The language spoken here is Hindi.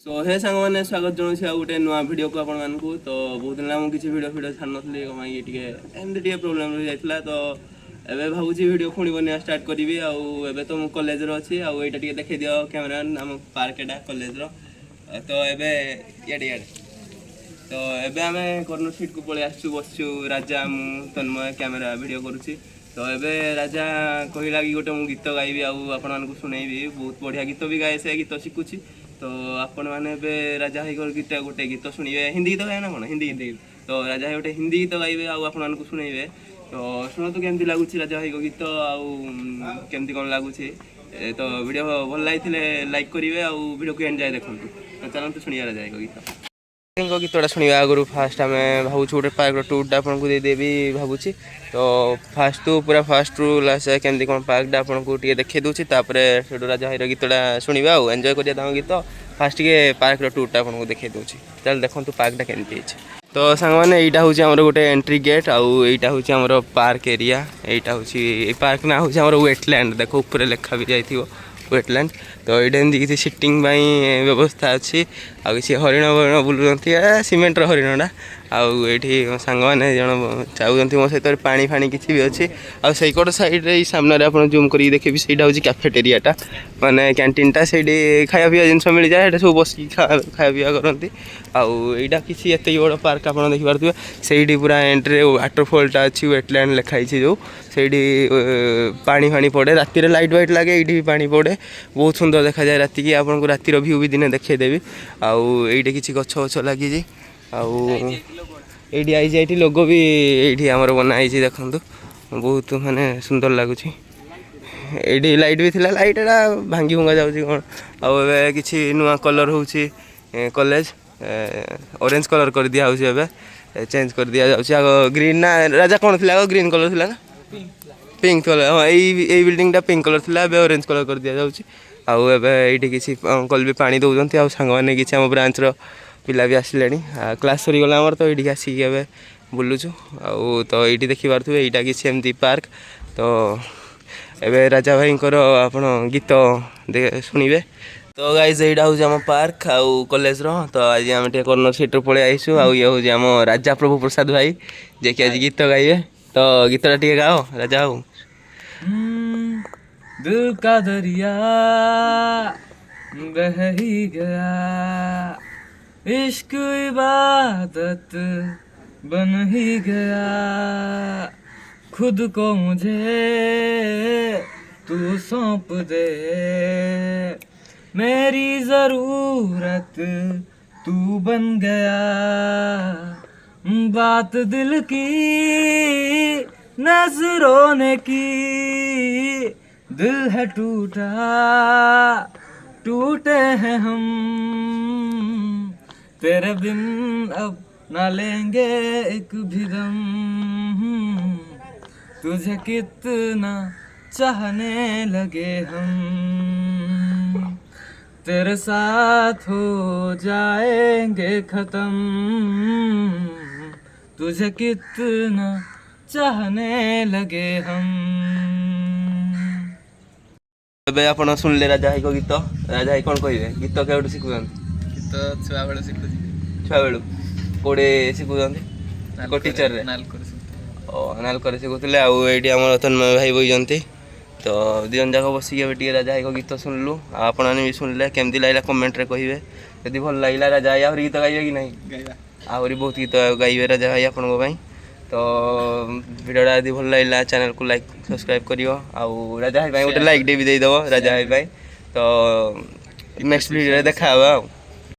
सो हे सांग मैंने स्वागत जनाऊँ आ गोटे नुआ भिड को आपण मानक तो बहुत दिन किसी भिड छाड़ नी एमती प्रोब्लेम रही जाता तो एबे भावुची भिड पुणी बना स्टार्ट करी आबे तो मुझे कॉलेज अच्छी आईटा टे देखी दियो कैमरामैन आम पार्क एटा कॉलेज तो एबे इे तो एबे आम कर्नर सीट को पलि आसु बसचु राजा मु तन्मय कैमेरा वीडियो करुच्ची तो एबे राजा कहला कि गोटे मुझे गीत गाइबी आपण शुणेबी बहुत बढ़िया गीत भी गाए से गीत शिखुची तो आपण मैंने राजा भाई गीत गोटे गीत शुणे हिंदी गीत गाए ना कौन हिंदी तो राजा भाई गोटे हिंदी गीत गाइबे आपको शुणेबे तो शुणु केमती लगुच राजा भाई गीत आमती कौन लगुच तो वीडियो भल लगी लाइक करेंगे आउ वीडियो को एंजॉय देखो तो चलते शुणिया राजा भाई गीत गीतटा शुणा आगु फास्ट आम भावुँ गोटे पार्क टूरटा आपको देदेवी भावुँ तो फास्ट तो पूरा फास्ट रू लास्ट केमती कौन पार्कटा आपको देखे दूसरी राजा भाई गीतटा शुणा आउ एंजॉय करिया गीत फास्ट टे पार्क टूरटा आपको देखे दूसरी चल देखो पार्कटा केमती तो सांग मैंने यहाँ हूँ आम गोटे एंट्री गेट आउ यहाँ हूँ आम पार्क एरिया यहाँ हूँ पार्क ना हूँ आम वेटलैंड देखो ऊपर लेखा भी जाइए वेटलैंड तो ये एमती किसी सिटिंग व्यवस्था अच्छी आ किसी हरिण वरिण बुलूँ सीमेंटर हरिणटा आठी सांग मैंने जन चाहते मो सहित पानी फाणी किसी भी अच्छी आईकट साइड सामने आप जूम कर देखिए से हूँ कैफेटेरियाटा माने कैंटीनटा से खाया पीवा जिन मिल जाए सब बस खाया पीवा करती आईटा किसी एत बड़ पार्क आप देखिपे से पूरा एंट्री वाटरफॉलटा अच्छी वेटलैंड लिखाई जो से पानी फाणी पड़े राति लाइट वाइट लगे ये भी पानी पड़े बहुत सुंदर देखा जाए राति की आपको रातिर व्यू भी दिने देखदेवी आईटे किसी गछ गछ लगी ये आई लोगो भी ये आमर बनाई देखु बहुत माने सुंदर लगुच ये लाइट भी थिला लाइट भांगी भुंगा जाऊँगी कौन आए कि नुआ कलर हूँ कॉलेज ऑरेंज कलर कर दिया हूँ चेंज कर दिया जाऊँ ग्रीन ना राजा कौन थी ग्रीन कलर थी ना पिंक कलर हाँ यही बिल्डिंगटा पिंक कलर थी ऑरेंज कलर कर दिया जाऊँगी ये किसी अंकल भी पानी दौरान आ सांग मैंने किसी आम ब्रांचर पिला भी आसिले क्लास सरीगला आमर तो ये आसिक ए बुलुचु तो ये देखिपे यहाँ किसी एमती पार्क तो एबे राजा भाई आप गीत शुणे तो गाइज यहाँ हूँ आम पार्क आउ कॉलेज तो आज आम कर्नर सीट पलि आईसु ये हूँ आम राजा प्रभु प्रसाद भाई जे कि आज गीत गाइबे तो गीतटा टे गाओ राजा हूँ दिल का दरिया बह ही गया इश्क इबादत बन ही गया खुद को मुझे तू सौंप दे मेरी जरूरत तू बन गया बात दिल की नजरों ने की दिल है टूटा टूटे हैं हम तेरे बिन अब ना लेंगे एक भी दम तुझे कितना चाहने लगे हम तेरे साथ हो जाएंगे खत्म तुझे कितना चाहने लगे हम एबे आपण सुनले राजा भाई को गीत राजा भाई कौन कहे गीत के शिखुन गीत छुआ बेले शिखुची छुआ बेलू कोड़े शिखुन को टीचर रे नालकर शिखुले आईटी आम तन्मय भाई बईजंती तो दिजन जाक बसिक टे राजा भाई को गीत शुणलु आपने भी शुणिले केमती लगला कमेंट रे कहे यदि भल लगे राजा भाई आहरी गीत गाइबे कि नहीं आहरी बहुत गीत गाइबे राजा भाई आपण तो वीडियोटा यदि भल लगा चैनल को लाइक सब्सक्राइब करियो आउ राजा भाई गोटे लाइक भी देदेव राजा भाई तो नेक्स्ट वीडियो देखा